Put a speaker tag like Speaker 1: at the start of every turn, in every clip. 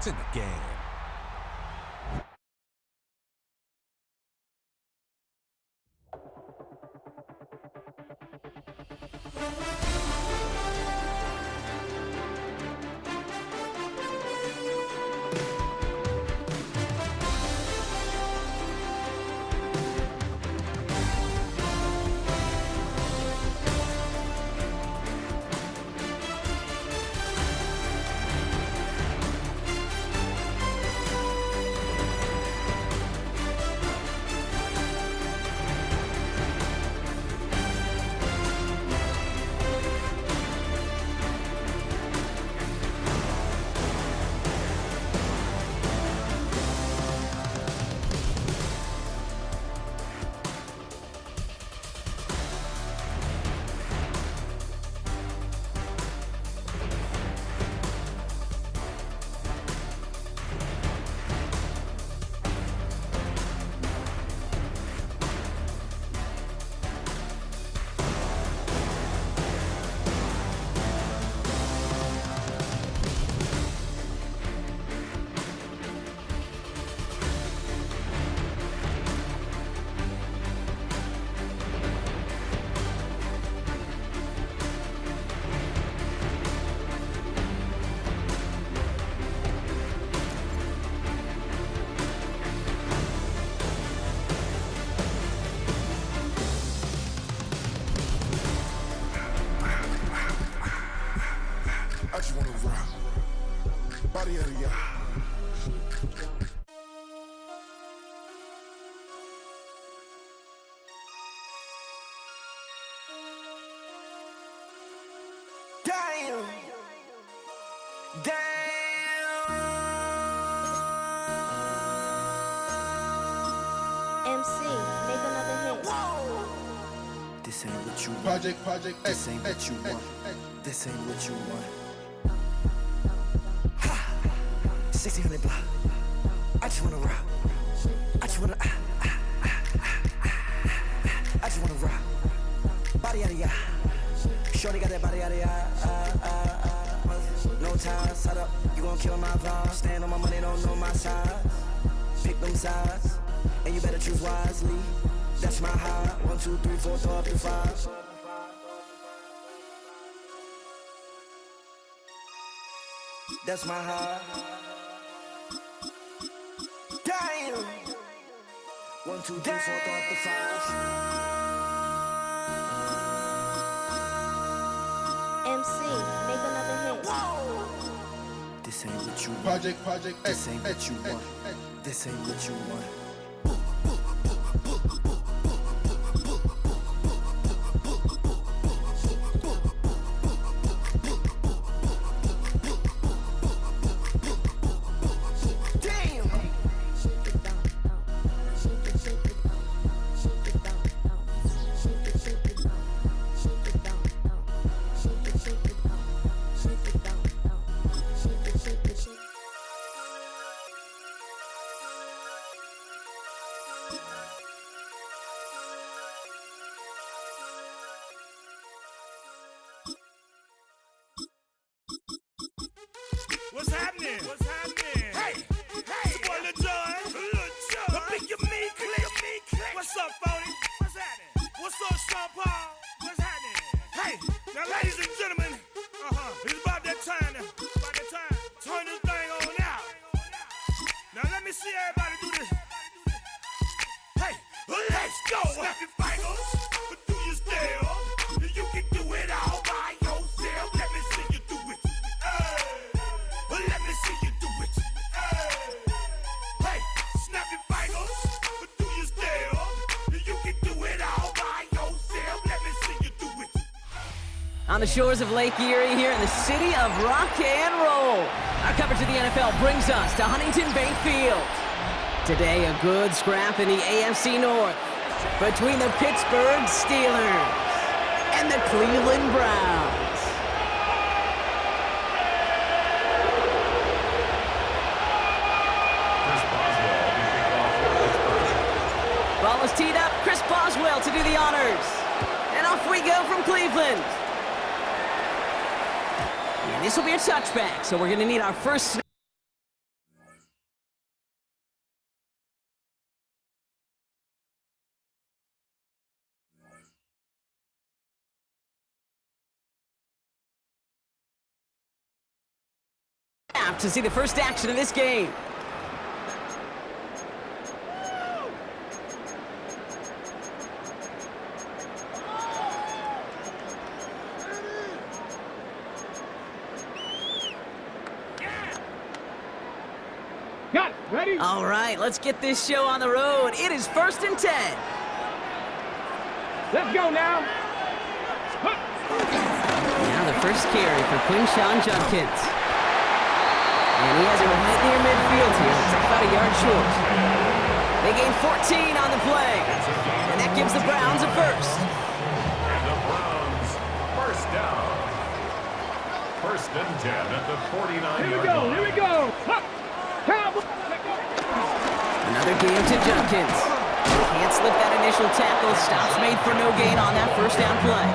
Speaker 1: to the game.
Speaker 2: I just wanna rock. Body of the year.
Speaker 3: Damn.
Speaker 4: MC, make another hit.
Speaker 5: This ain't what you want.
Speaker 2: Project
Speaker 5: This ain't what you want. This ain't what you want. 1600 block. I just wanna rock. I just wanna I just wanna rock. Body out of ya. Shorty got that body out of ya. No ties, set up. You gon' kill my vibe. Stand on my money, don't know my size. Pick them sides, and you better choose wisely. That's my high. 1, 2, 3, 4, throw up to 5. That's my high.
Speaker 3: Damn.
Speaker 5: 1, 2, 3, 4, throw up to 5.
Speaker 4: MC, make another hit.
Speaker 5: This ain't what you want.
Speaker 2: Project
Speaker 5: This ain't what you want. This ain't what you want.
Speaker 6: What's happening? What's happening? Hey, it's your boy Lil Jon. But pick your meat click. What's up, Phony? What's happening? What's up, Sean Paul? What's happening? Hey, now ladies and gentlemen, it's about that time. Turn this thing on out. Now let me see everybody do this. Hey, let's go. Snap your fingers, but do your step. You can do it all by yourself. Let me see you do it. Let me see you do it. Hey, snap your fingers, but do your step. You can do it all by yourself. Let me see you do it.
Speaker 7: On the shores of Lake Erie here in the city of rock and roll, our coverage of the NFL brings us to Huntington Bank Field. Today, a good scrap in the AFC North between the Pittsburgh Steelers and the Cleveland Browns. Ball is teed up. Chris Boswell to do the honors. And off we go from Cleveland. And this will be a touchback, so we're going to need our first half to see the first action of this game.
Speaker 1: Got it. Ready?
Speaker 7: All right, let's get this show on the road. It is 1st and 10.
Speaker 1: Let's go now.
Speaker 7: Now the first carry for Quinshawn Judkins. And he has it right near midfield here. It's about a yard short. They gain 14 on the play. And that gives the Browns a first.
Speaker 8: And the Browns, first down. 1st and 10 at the 49-yard line.
Speaker 1: Here we go.
Speaker 7: Another game to Judkins. Can't slip that initial tackle. Stops made for no gain on that first down play.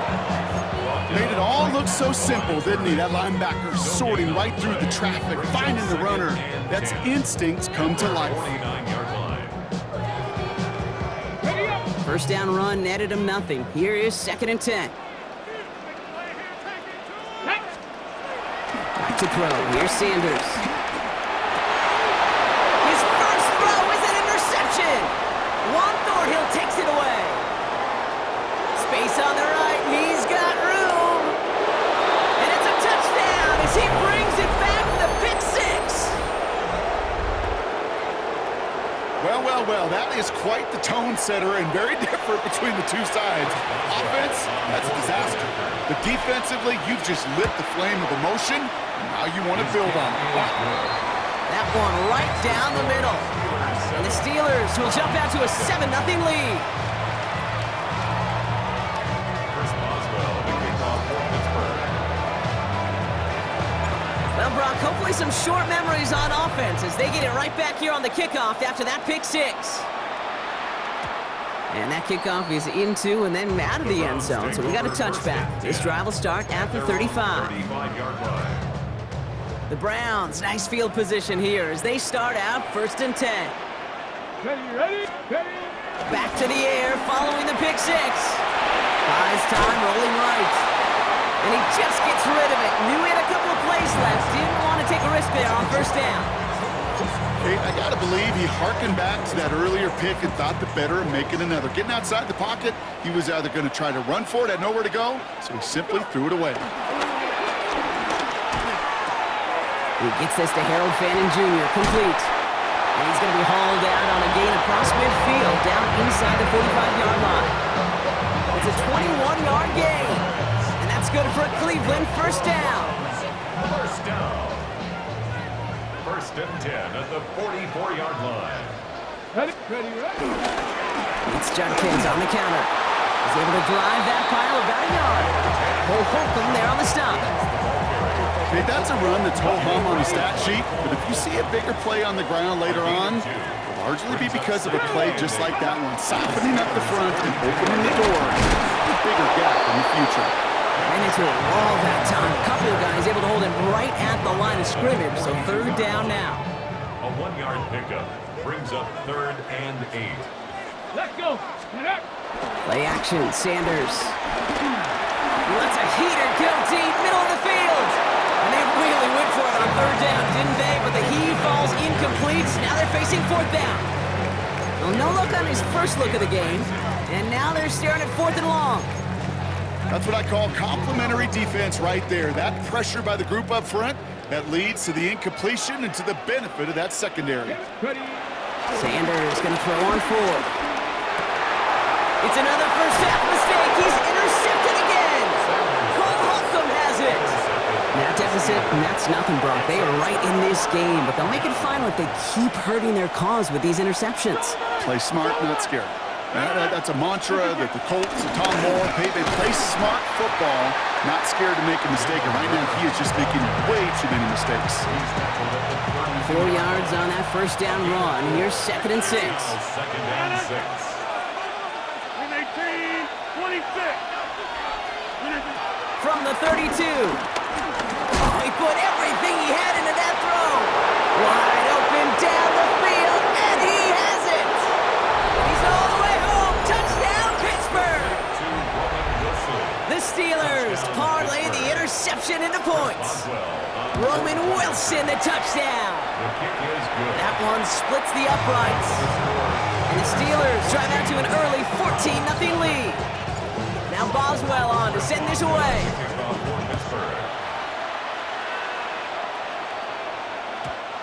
Speaker 9: Made it all look so simple, didn't he? That linebacker sorting right through the traffic, finding the runner. That's instincts come to life.
Speaker 8: 49-yard line.
Speaker 7: First down run netted him nothing. Here is 2nd and 10. Back to throw. Here's Sanders. His first throw is an interception. Juan Thornhill takes it away. Space on the right. He's got room. And it's a touchdown as he brings it back with a pick six.
Speaker 9: Well, that is quite the tone setter and very different between the two sides. Offense, that's a disaster. But defensively, you've just lit the flame of emotion, and now you want to build on it. Wow.
Speaker 7: That one right down the middle. And the Steelers will jump out to a 7-0 lead.
Speaker 8: Chris Boswell, the kickoff for Pittsburgh.
Speaker 7: Well, Brock, hopefully some short memories on offense as they get it right back here on the kickoff after that pick six. And that kickoff is into and then out of the end zone, so we got a touchback. This drive will start at the 35.
Speaker 8: 35-yard line.
Speaker 7: The Browns, nice field position here as they start out 1st and 10.
Speaker 1: Ready?
Speaker 7: Back to the air following the pick six. Buys time, rolling right. And he just gets rid of it. Knew he had a couple of plays left. Didn't want to take a risk there on first down.
Speaker 9: Hey, I got to believe he hearkened back to that earlier pick and thought the better of making another. Getting outside the pocket, he was either going to try to run for it, had nowhere to go, so he simply threw it away.
Speaker 7: He gets this to Harold Fannin Jr. complete. And he's going to be hauled out on a gain across midfield down inside the 45-yard line. It's a 21-yard gain. And that's good for Cleveland. First down.
Speaker 8: First down. 1st and 10 at the 44-yard line.
Speaker 1: Ready.
Speaker 7: It's Judkins on the counter. He's able to drive that pile about a yard. Cole Holcomb there on the stop.
Speaker 9: Okay, that's a run that's ho-hum on the stat sheet, but if you see a bigger play on the ground later on, it'll largely be because of a play just like that one, softening up the front and opening the door for a bigger gap in the future.
Speaker 7: Ran into a wall that time. A couple of guys able to hold him right at the line of scrimmage, so 3rd down now.
Speaker 8: A 1-yard pickup brings up 3rd and 8.
Speaker 1: Let's go.
Speaker 7: Play action, Sanders. He lets a heater go deep, middle of the field. And they really went for it on 3rd down, didn't they? But the heave falls incomplete. Now they're facing 4th down. Well, no look on his first look of the game. And now they're staring at 4th and long.
Speaker 9: That's what I call complimentary defense right there. That pressure by the group up front, that leads to the incompletion and to the benefit of that secondary.
Speaker 7: Sanders going to throw on 4th. It's another first half mistake. He's intercepted again. Cole Holcomb has it. Now deficit, and that's nothing, Brock. They are right in this game, but they'll make it final if they keep hurting their cause with these interceptions.
Speaker 9: Play smart, not scared. That's a mantra that the Colts and Tom Moore, they play smart football, not scared to make a mistake. And right now, he is just making way too many mistakes.
Speaker 7: 4 yards on that first down run. Here's 2nd and 6.
Speaker 8: 2nd and 6.
Speaker 1: 26.
Speaker 7: From the 32. Oh, he put everything he had into that throw. Wide open down the field, and he has it. He's all the way home. Touchdown, Pittsburgh. The Steelers parlay the interception interception into points. Roman Wilson, the touchdown.
Speaker 8: The kick is good.
Speaker 7: That one splits the uprights. And the Steelers drive out to an early 14-0 lead. Now Boswell on to send this away.
Speaker 8: Kickoff for Pittsburgh.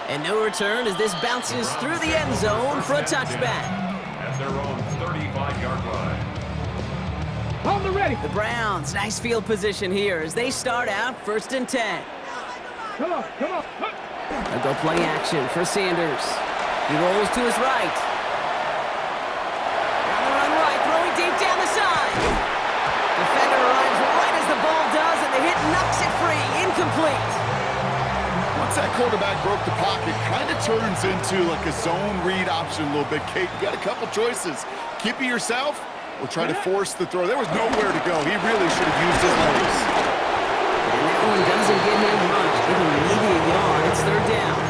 Speaker 7: And no return as this bounces through the end zone for a touchback.
Speaker 8: At their own 35-yard line.
Speaker 1: On the ready.
Speaker 7: The Browns, nice field position here as they start out 1st and 10.
Speaker 1: Come on, come on.
Speaker 7: A go play action for Sanders. He rolls to his right. On the run right, throwing deep down the side. Defender arrives right as the ball does, and the hit knocks it free. Incomplete.
Speaker 9: Once that quarterback broke the pocket, kind of turns into like a zone read option a little bit. Kate, you got a couple choices. Keep it yourself or try to force the throw. There was nowhere to go. He really should have used his legs.
Speaker 7: And that one doesn't get him much. Give him maybe a yard. It's 3rd down.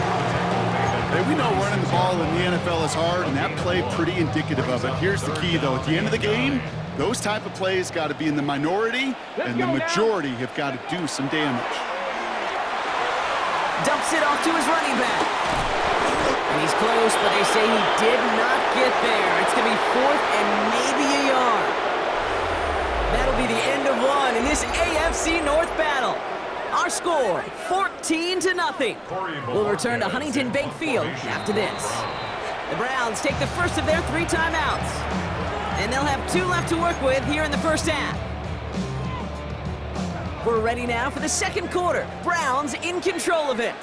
Speaker 9: Hey, we know running the ball in the NFL is hard, and that play pretty indicative of it. Here's the key, though. At the end of the game, those type of plays got to be in the minority, and the majority have got to do some damage.
Speaker 7: Dumps it off to his running back. And he's close, but they say he did not get there. It's going to be 4th and maybe a yard. That'll be the end of one in this AFC North battle. Our score, 14-0. We'll return to Huntington Bank Field after this. The Browns take the first of their 3 timeouts. And they'll have 2 left to work with here in the first half. We're ready now for the second quarter. Browns in control of it.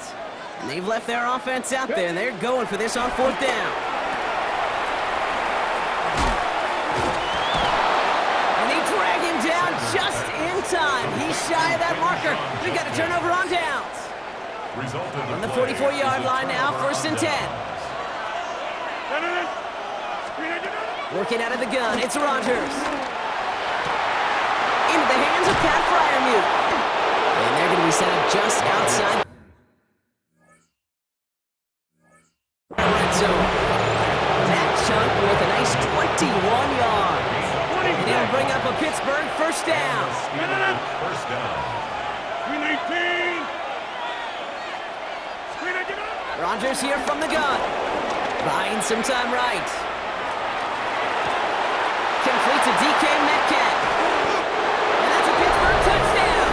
Speaker 7: And they've left their offense out there, and they're going for this on 4th down. And they drag him down just in time. He's shy of that marker. We've got a turnover on downs. On the 44-yard line now, 1st and 10. Working out of the gun, it's Rodgers. Into the hands of Pat Fryermuth. And they're going to be set up just outside the red zone. That chunk with a nice 21 yards. And he'll bring up a Pittsburgh first down.
Speaker 8: First down.
Speaker 1: Green 18.
Speaker 7: Rodgers here from the gun. Buying some time right. Complete to DK Metcalf. And that's a Pittsburgh touchdown.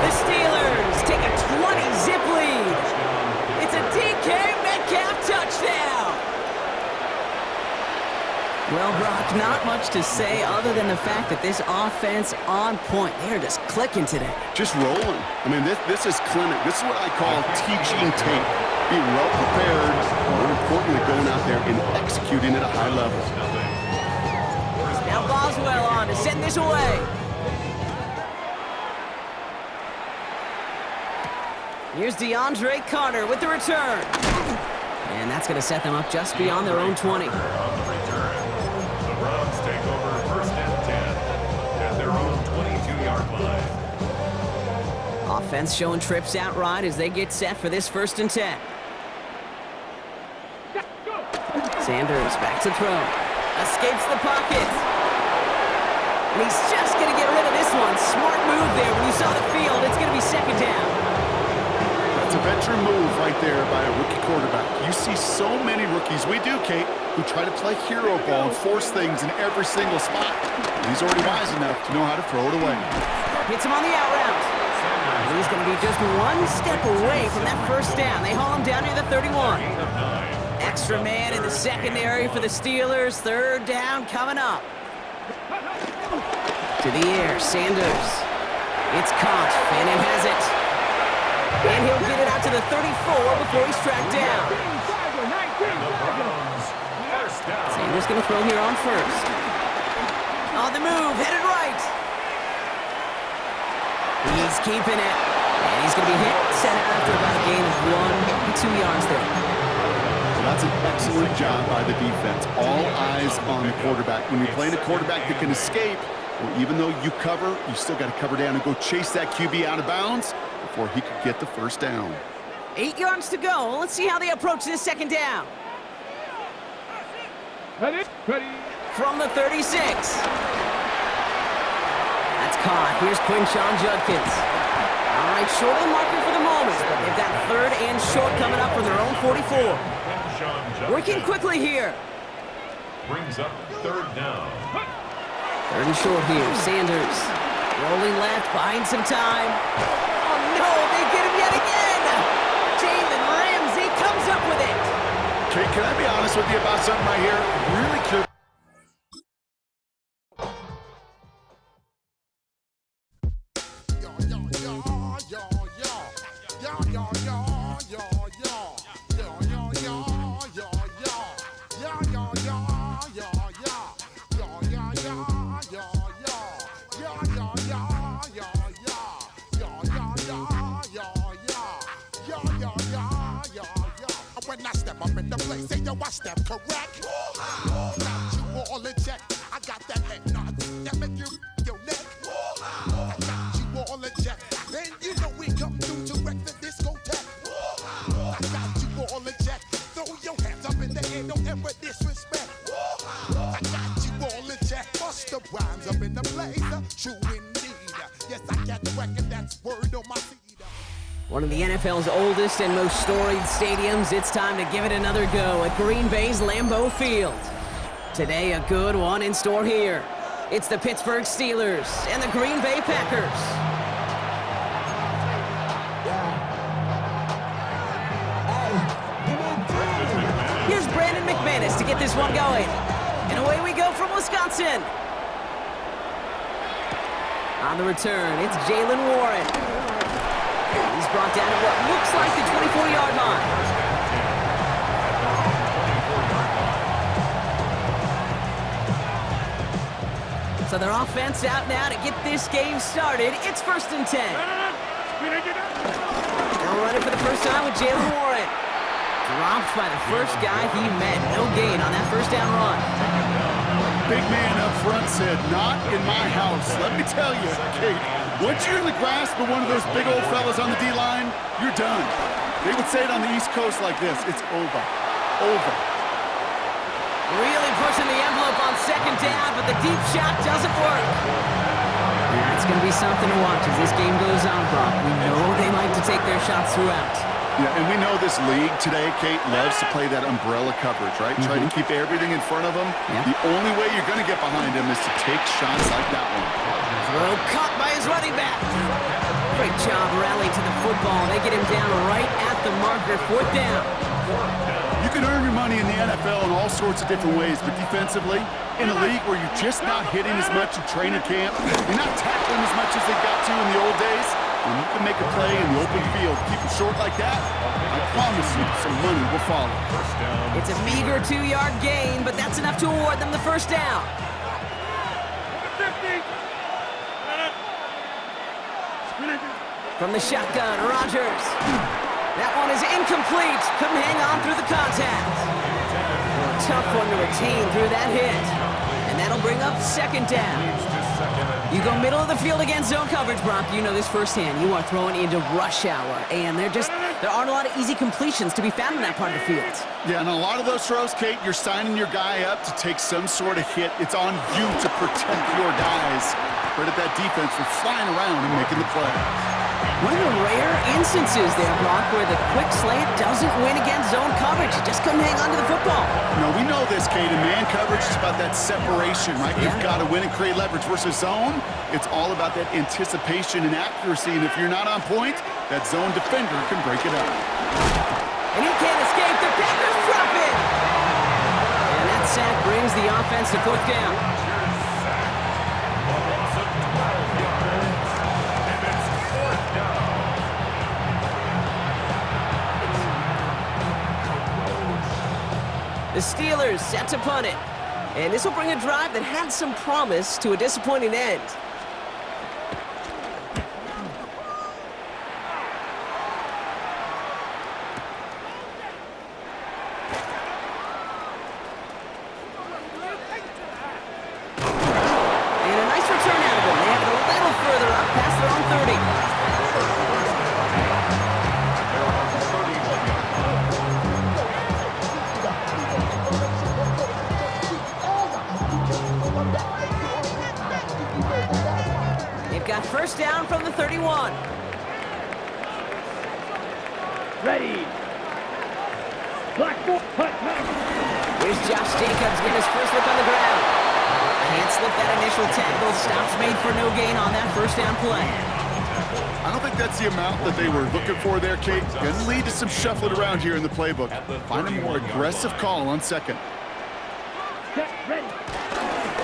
Speaker 7: The Steelers take a 20-zip lead. It's a DK Metcalf touchdown. Well, Brock, not much to say other than the fact that this offense on point. They're just clicking today.
Speaker 9: Just rolling. I mean, this is clinic. This is what I call teaching tape. Being well prepared, more importantly, going out there and executing at a high level.
Speaker 7: Now Boswell on to send this away. Here's DeAndre Carter with the return. And that's going to set them up just beyond their own 20.
Speaker 8: On the return, the Browns take over 1st and 10 at their own 22-yard line.
Speaker 7: Offense showing trips out right as they get set for this 1st and 10. Sanders back to throw. Escapes the pocket. And he's just going to get rid of this one. Smart move there. When you saw the field, it's going to be 2nd down.
Speaker 9: That's a veteran move right there by a rookie quarterback. You see so many rookies, we do, Kate, who try to play hero ball and force things in every single spot. He's already wise enough to know how to throw it away.
Speaker 7: Hits him on the out route. And he's going to be just 1 step away from that 1st down. They haul him down near the 31. Extra man in the secondary for the Steelers. 3rd down coming up. To the air, Sanders. It's caught. Fannin has it. And he'll get it out to the 34 before he's tracked down. Sanders going to throw here on 1st. On the move, headed right. He's keeping it. And he's going to be hit, set out after about a gain of 1 2 yards there.
Speaker 9: Well, that's an excellent job by the defense. All eyes on the quarterback. When you're playing a quarterback that can escape, well, even though you cover, you still got to cover down and go chase that QB out of bounds before he could get the 1st down.
Speaker 7: 8 yards to go. Let's see how they approach this 2nd down.
Speaker 1: Ready?
Speaker 7: From the 36. That's caught. Here's Quinshawn Judkins. All right, short of the marker for the moment, but they've got third and short coming up from their own 44. Working quickly here.
Speaker 8: Brings up third down.
Speaker 7: Third and short here. Sanders rolling left, buying some time. Oh, no, they get him yet again. Jalen Ramsey comes up with it.
Speaker 9: Kate, can I be honest with you about something right here? Really curious.
Speaker 2: When I step up in the place, say yo, I step correct. Got you all in check. I got that head nod that make you your neck. I got you all in check. Then you know we come through to wreck the discotheque. I got you all in check. Throw your hands up in the air, don't ever disrespect. I got you all in check. Bust the rhymes up in the blazer. True indeed. Yes, I got the record, that's word on my seed.
Speaker 7: One of the NFL's oldest and most storied stadiums, it's time to give it another go at Green Bay's Lambeau Field. Today, a good one in store here. It's the Pittsburgh Steelers and the Green Bay Packers. Here's Brandon McManus to get this one going. And away we go from Wisconsin. On the return, it's Jalen Warren. He's brought down at what looks like the 24-yard line. So their offense out now to get this game started. It's 1st and 10. Now running for the first time with Jalen Warren. Dropped by the first guy he met. No gain on that first down run.
Speaker 9: Big man up front said, not in my house. Let me tell you, Kate, once you're in the grasp of one of those big old fellas on the D-line, you're done. They would say it on the East Coast like this, it's over. Over.
Speaker 7: Really pushing the envelope on second down, but the deep shot doesn't work. Yeah, it's going to be something to watch as this game goes on, Brock. We know they like to take their shots throughout.
Speaker 9: Yeah, and we know this league today, Kate, loves to play that umbrella coverage, right? Try to keep everything in front of them.
Speaker 7: Yeah.
Speaker 9: The only way you're going to get behind them is to take shots like that one.
Speaker 7: Throw caught by his running back. Great job rallying to the football. They get him down right at the marker, 4th down.
Speaker 9: You can earn your money in the NFL in all sorts of different ways, but defensively, in a league where you're just not hitting as much in training camp, you're not tackling as much as they got to in the old days, when you can make a play in the open field, keep it short like that, I promise you some money will follow.
Speaker 7: It's a meager 2-yard gain, but that's enough to award them the first down. From the shotgun, Rodgers. That one is incomplete. Couldn't hang on through the contact. Tough one to retain through that hit. And that'll bring up 2nd down. You go middle of the field against zone coverage, Brock. You know this firsthand. You are throwing into rush hour, and there aren't a lot of easy completions to be found in that part of the field.
Speaker 9: Yeah, and a lot of those throws, Kate, you're signing your guy up to take some sort of hit. It's on you to protect your guys. Credit that defense for flying around and making the play.
Speaker 7: One of the rare instances there, Brock, where the quick slant doesn't win against zone coverage. You just couldn't hang on to the football.
Speaker 9: No, we know this, Kate. In man coverage, it's about that separation, right?
Speaker 7: Yeah.
Speaker 9: You've got to win and create leverage versus zone. It's all about that anticipation and accuracy, and if you're not on point, that zone defender can break it up.
Speaker 7: And he can't escape. The Packers drop it. And that sack brings the offense to 4th down. The Steelers set to punt it. And this will bring a drive that had some promise to a disappointing end. And a nice return out of them. They have it a little further up past their own 30. got first down from the 31.
Speaker 1: Ready. Black ball. Hut.
Speaker 7: Here's Josh Jacobs getting his first look on the ground. Can't slip that initial tackle. Stops made for no gain on that first down play.
Speaker 9: I don't think that's the amount that they were looking for there, Kate. Going to lead to some shuffling around here in the playbook. Find a more aggressive call on second.
Speaker 1: Set. Ready.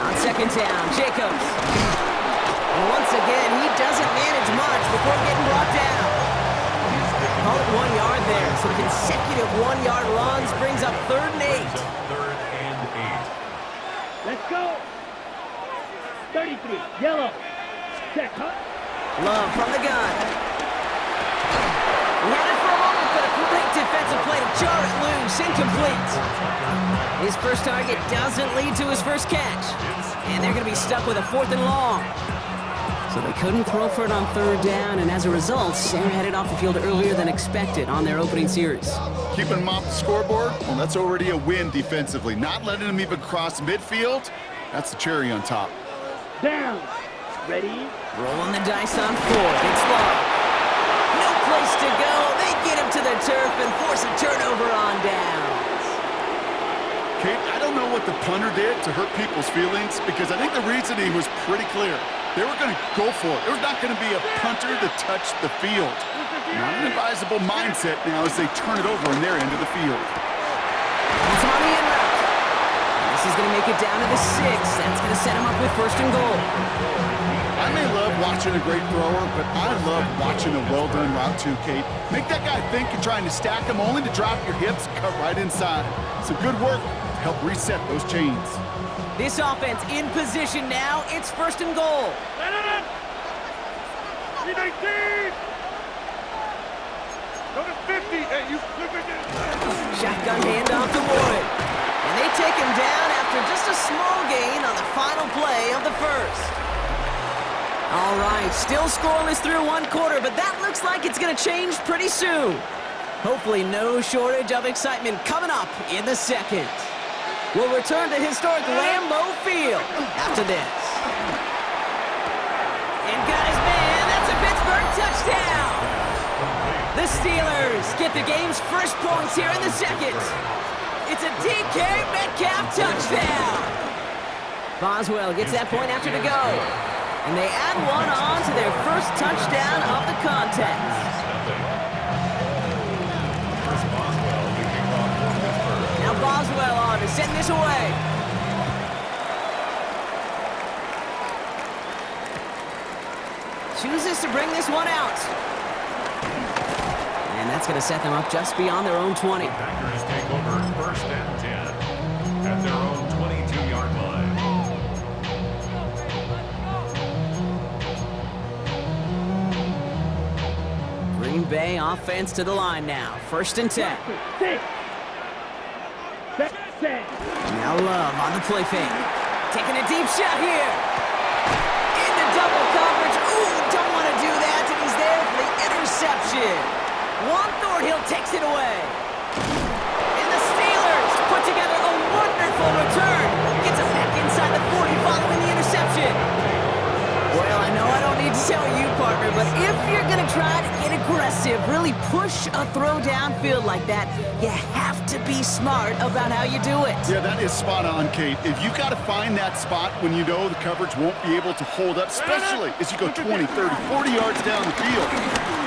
Speaker 7: On second down, Jacobs. And once again, he doesn't manage much before getting brought down. Call it 1 yard there. So consecutive 1-yard runs brings up 3rd and 8.
Speaker 8: Third and 8.
Speaker 1: Let's go. 33. Yellow. Check. Hut.
Speaker 7: Love from the gun. He had it for a moment, but a great defensive play to jar it loose. Incomplete. His first target doesn't lead to his first catch. And they're going to be stuck with a 4th and long. So they couldn't throw for it on 3rd down, and as a result, Sarah headed off the field earlier than expected on their opening series.
Speaker 9: Keeping them off the scoreboard? Well, that's already a win defensively. Not letting them even cross midfield, that's the cherry on top.
Speaker 1: Down. Ready.
Speaker 7: Rolling the dice on 4th. It's Love. No place to go. They get him to the turf and force a turnover on downs.
Speaker 9: Kate, I don't know what the punter did to hurt people's feelings because I think the reasoning was pretty clear. They were going to go for it. There was not going to be a punter to touch the field. Not an advisable mindset now as they turn it over in their end of the field.
Speaker 7: He's on the in route. This is going to make it down to the 6. That's going to set him up with 1st and goal.
Speaker 9: I may love watching a great thrower, but I love watching a well-done route too, Kate. Make that guy think you're trying to stack him only to drop your hips and cut right inside. Some good work to help reset those chains.
Speaker 7: This offense in position now. It's 1st and goal.
Speaker 1: 319. Go to 50. Hey, you flip it in.
Speaker 7: Shotgun handoff to Wood. And they take him down after just a small gain on the final play of the first. All right, still scoreless through 1 quarter, but that looks like it's going to change pretty soon. Hopefully no shortage of excitement coming up in the second. We'll return to historic Lambeau Field after this. And got his man, that's a Pittsburgh touchdown! The Steelers get the game's first points here in the second. It's a DK Metcalf touchdown! Boswell gets that point after to go. And they add 1 on to their first touchdown of the contest. Now Boswell on to send this away. Chooses to bring this one out. And that's going to set them up just beyond their own 20.
Speaker 8: Packers take over 1st and 10 at their own 22-yard line.
Speaker 7: Green Bay offense to the line now. 1st and 10.
Speaker 1: 6.
Speaker 7: Now Love on the play fake. Taking a deep shot here. Into double coverage. Ooh, don't want to do that. And he's there for the interception. Juan Thornhill takes it away. And the Steelers put together a wonderful return. Gets it back inside the 40 following the interception. Well, I know I don't need to tell you, partner, but if you're going to try to get aggressive, really push a throw downfield like that, you have to be smart about how you do it.
Speaker 9: Yeah, that is spot on, Kate. If you got to find that spot when you know the coverage won't be able to hold up, especially as you go 20, 30, 40 yards down the field.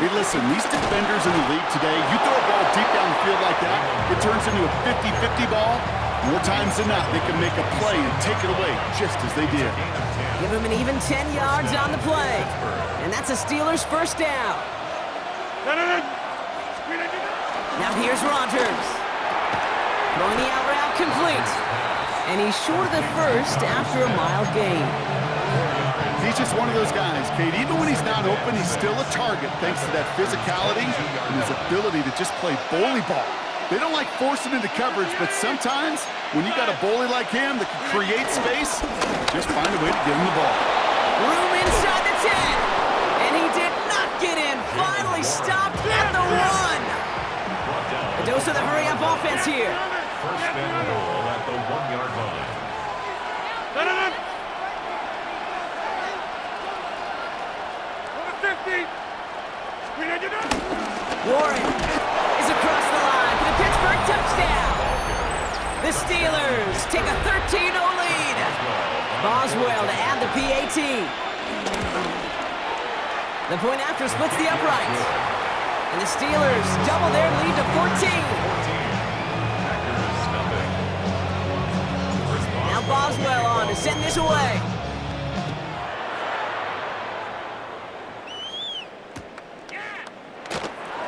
Speaker 9: Hey, listen, these defenders in the league today, you throw a ball deep down the field like that, it turns into a 50-50 ball. More times than not, they can make a play and take it away just as they did.
Speaker 7: Give him an even 10 yards on the play. And that's a Steelers first down. Now here's Rodgers. Throwing the out route complete. And he's short of the first after a mild gain.
Speaker 9: He's just one of those guys, Kate. Even when he's not open, he's still a target thanks to that physicality and his ability to just play bully ball. They don't like forcing into coverage, but sometimes when you got a bully like him that can create space, just find a way to get him the ball.
Speaker 7: Room inside the 10. And he did not get in. Finally stopped at the 1. A dose of the hurry-up offense here.
Speaker 8: 1st and goal at the 1-yard line.
Speaker 7: Warren is across the line for the Pittsburgh touchdown. The Steelers take a 13-0 lead. Boswell to add the PAT. The point after splits the uprights. And the Steelers double their lead to 14. Now Boswell on to send this away.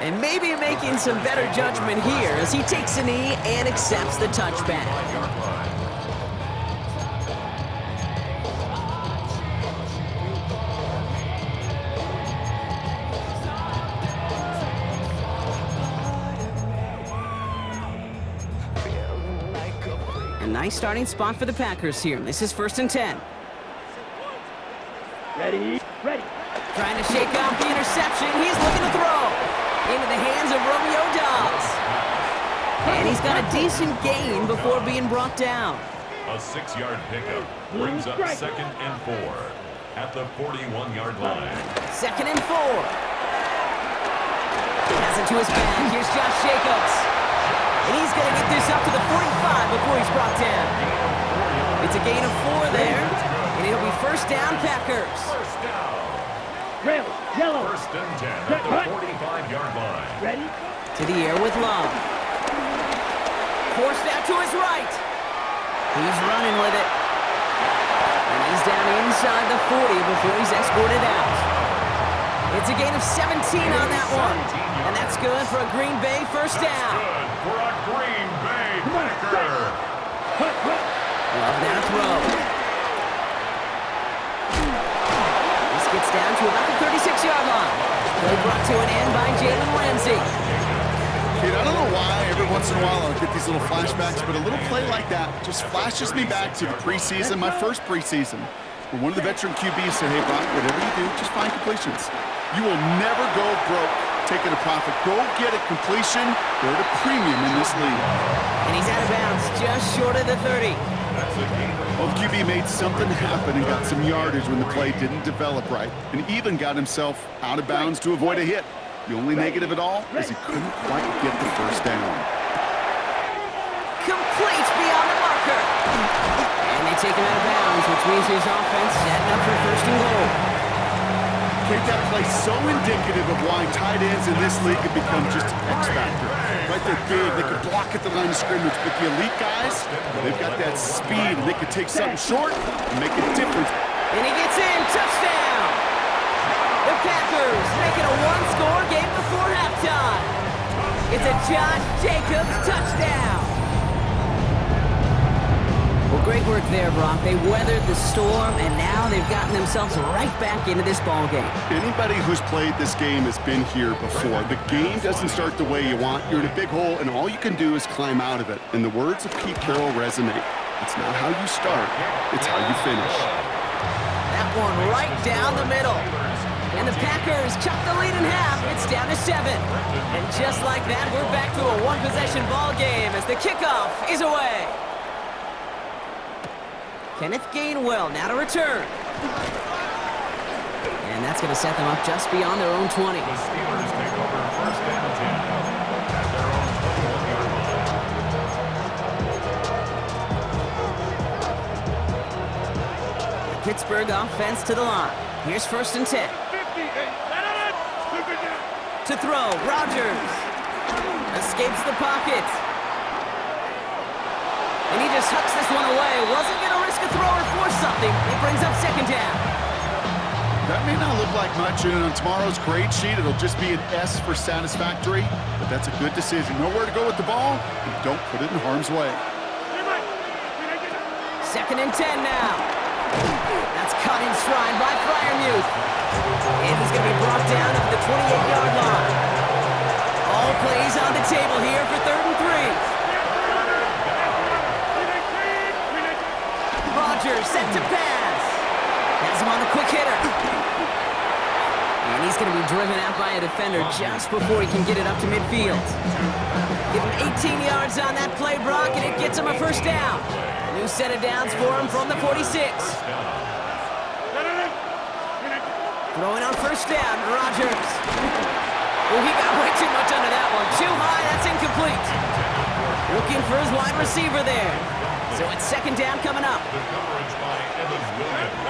Speaker 7: And maybe making some better judgment here as he takes a knee and accepts the touchback. A nice starting spot for the Packers here. This is 1st and 10.
Speaker 1: Ready? Ready.
Speaker 7: Trying to shake off the interception. He's looking to throw. Into the hands of Romeo Dobbs. And he's got a decent gain before being brought down.
Speaker 8: A 6-yard pickup brings up 2nd and 4 at the 41-yard line.
Speaker 7: 2nd and 4. Has it to his back. Here's Josh Jacobs. And he's going to get this up to the 45 before he's brought down. It's a gain of 4 there. And it'll be 1st down Packers.
Speaker 8: 1st down.
Speaker 1: Red, yellow.
Speaker 8: 1st and 10 at the 45-yard line.
Speaker 1: Ready?
Speaker 7: To the air with Love. Forced out to his right. He's running with it. And he's down inside the 40 before he's escorted out. It's a gain of 17 on that one. And that's good for a Green Bay 1st down.
Speaker 8: Good for a Green Bay Packer.
Speaker 7: Love now throw. Gets down to about the 36-yard line. Play brought to an end by Jalen Ramsey.
Speaker 9: Kid, I don't know why every once in a while I'll get these little flashbacks, but a little play like that just flashes me back to the preseason, my first preseason, where one of the veteran QBs said, hey, Brock, whatever you do, just find completions. You will never go broke taking a profit. Go get a completion. They're at a premium in this league.
Speaker 7: And he's out of bounds, just short of the 30.
Speaker 9: Well, the QB made something happen and got some yardage when the play didn't develop right, and even got himself out of bounds to avoid a hit. The only negative at all is he couldn't quite get the 1st down.
Speaker 7: Complete beyond the marker. And they take him out of bounds, which means his offense setting up for 1st and goal.
Speaker 9: Kid, that play so indicative of why tight ends in this league have become just an X factor. Right, they're big, they can block at the line of scrimmage, but the elite guys, they've got that speed, and they can take something short and make a difference.
Speaker 7: And he gets in, touchdown! The Packers make it a 1-score game before halftime. It's a Josh Jacobs touchdown. Well, great work there, Brock. They weathered the storm, and now they've gotten themselves right back into this ball game.
Speaker 9: Anybody who's played this game has been here before. The game doesn't start the way you want. You're in a big hole, and all you can do is climb out of it. In the words of Pete Carroll resonate, it's not how you start, it's how you finish.
Speaker 7: That one right down the middle. And the Packers cut the lead in half. It's down to 7. And just like that, we're back to a one-possession ball game as the kickoff is away. Kenneth Gainwell now to return. And that's going to set them up just beyond their own 20.
Speaker 8: The Steelers take over 1st and 10 at their own 21-yard line.
Speaker 7: The Pittsburgh offense to the line. Here's 1st and 10. To throw, Rodgers. Escapes the pocket. And he just hucks this one away. Wasn't going to risk a throw or force something. It brings up 2nd down.
Speaker 9: That may not look like much, and on tomorrow's grade sheet, it'll just be an S for satisfactory, but that's a good decision. Know where to go with the ball, and don't put it in harm's way.
Speaker 7: 2nd and 10 now. That's cut in stride by Freiermuth. And he's going to be brought down at the 28-yard line. All plays on the table here for 3rd and 3. Rodgers set to pass. Has him on a quick hitter. And he's going to be driven out by a defender just before he can get it up to midfield. Give him 18 yards on that play, Brock, and it gets him a 1st down. New set of downs for him from the 46. Throwing on first down, Rodgers. Oh, he got way too much under that one. Too high, that's incomplete. Looking for his wide receiver there. So it's second down coming up.
Speaker 8: The coverage by Evan Williams.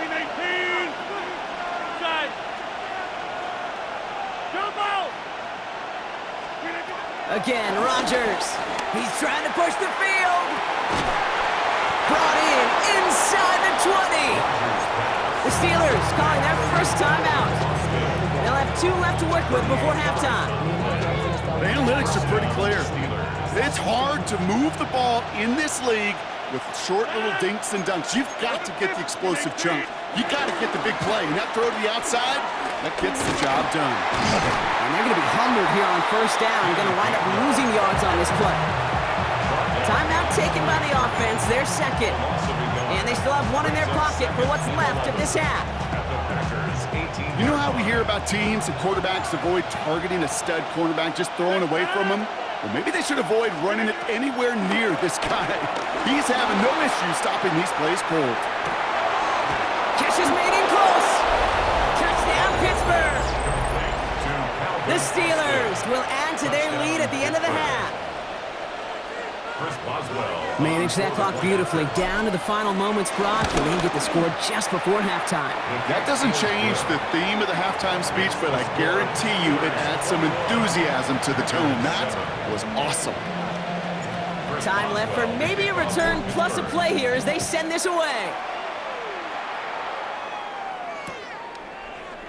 Speaker 1: 319. Side. Jump out.
Speaker 7: Again, Rodgers. He's trying to push the field. Brought in inside the 20. The Steelers calling their first timeout. They'll have 2 left to work with before halftime.
Speaker 9: The analytics are pretty clear. It's hard to move the ball in this league with short little dinks and dunks. You've got to get the explosive chunk. You got to get the big play. And that throw to the outside, that gets the job done.
Speaker 7: And they're going to be humbled here on first down. Going to wind up losing yards on this play. Timeout taken by the offense. They're second. And they still have 1 in their pocket for what's left of this half.
Speaker 9: You know how we hear about teams and quarterbacks avoid targeting a stud cornerback, just throwing away from him? Well, maybe they should avoid running it anywhere near this guy. He's having no issue stopping these plays cold.
Speaker 7: Catch is made in close. Touchdown, Pittsburgh. The Steelers will add to their lead at the end of the half. Manage that clock beautifully. Down to the final moments, Brock, and they get the score just before halftime.
Speaker 9: That doesn't change the theme of the halftime speech, but I guarantee you it adds some enthusiasm to the tone. That was awesome.
Speaker 7: Time left for maybe a return plus a play here as they send this away.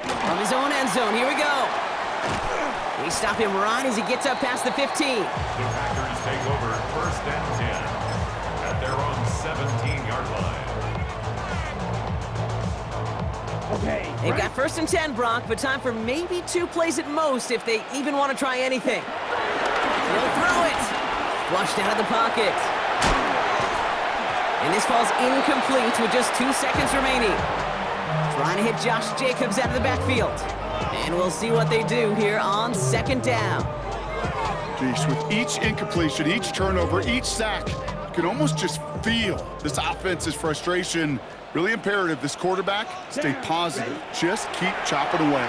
Speaker 7: From his own end zone, here we go. They stop him right as he gets up past the 15.
Speaker 8: The Packers take over first and 10 at their own 17-yard line.
Speaker 1: Okay.
Speaker 7: They've got first and 10, Brock, but time for maybe 2 plays at most if they even want to try anything. They'll throw it. Flushed out of the pocket. And this falls incomplete with just 2 seconds remaining. Trying to hit Josh Jacobs out of the backfield. And we'll see what they do here on second down.
Speaker 9: Geez, with each incompletion, each turnover, each sack, you can almost just feel this offense's frustration. Really imperative, this quarterback, stay positive. Just keep chopping away.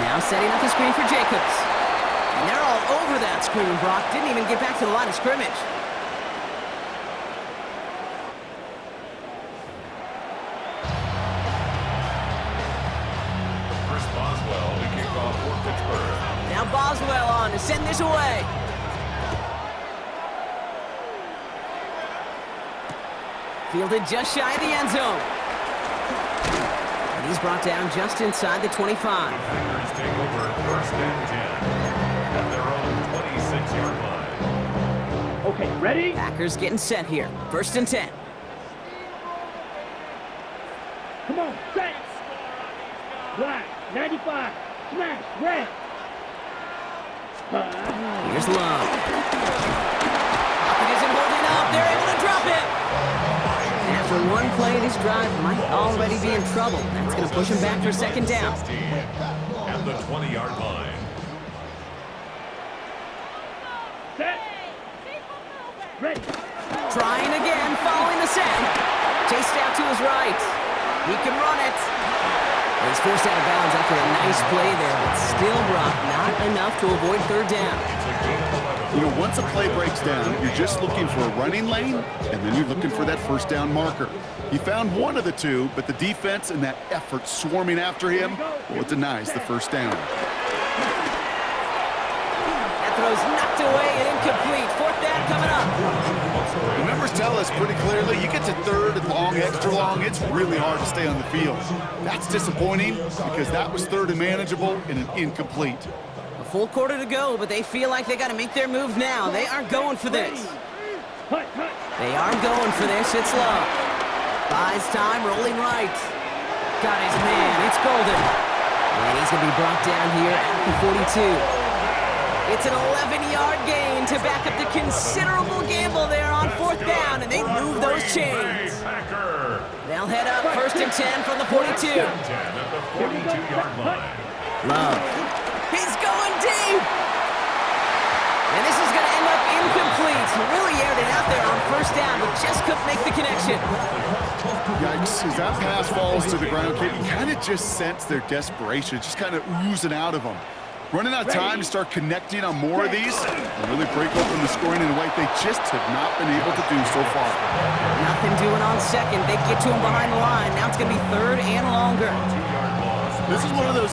Speaker 7: Now setting up the screen for Jacobs. And they're all over that screen, Brock. Didn't even get back to the line of scrimmage. Now Boswell on to send this away. Fielded just shy of the end zone. And he's brought down just inside the 25.
Speaker 8: Packers take over first and 10 at their own 26-yard line.
Speaker 1: Okay, ready?
Speaker 7: Packers getting set here. First and 10.
Speaker 1: Come on, set. Black, 95, smash, red.
Speaker 7: Here's Love. Pocket isn't holding up. They're able to drop it. And after 1 play, this drive might already be in trouble. That's going to push him back for second down.
Speaker 8: At the 20-yard line.
Speaker 1: Set. Ready.
Speaker 7: Trying again, following the set. Chased out to his right. He can run it. He's forced out of bounds after a nice play there, but still, Brock, not enough to avoid third down.
Speaker 9: You know, once a play breaks down, you're just looking for a running lane, and then you're looking for that first down marker. He found one of the two, but the defense and that effort swarming after him, well, it denies the first down.
Speaker 7: That throw's knocked away and incomplete. Fourth down coming up.
Speaker 9: The numbers tell us pretty clearly, you get to third and long, extra long, it's really hard to stay on the field. That's disappointing because that was third and manageable and an incomplete.
Speaker 7: A full quarter to go, but they feel like they got to make their move now. They are going for this. They are going for this. It's Love. Buys time, rolling right. Got his man. It's Golden. And he's going to be brought down here at the 42. It's an 11-yard gain to back up the considerable gamble there on fourth down, and they move those chains. They'll head up first and 10 from the 42. Love. He's going deep. And this is going to end up incomplete. He really aired it out there on first first down, but just couldn't make the connection.
Speaker 9: Yikes, as that pass falls to the ground, Kate, you kind of just sense their desperation, just kind of oozing out of them. Running out of time to start connecting on more of these and really break open the scoring in a way they just have not been able to do so far.
Speaker 7: Nothing doing on second. They get to him behind the line. Now it's going to be third and longer.
Speaker 9: This is one of those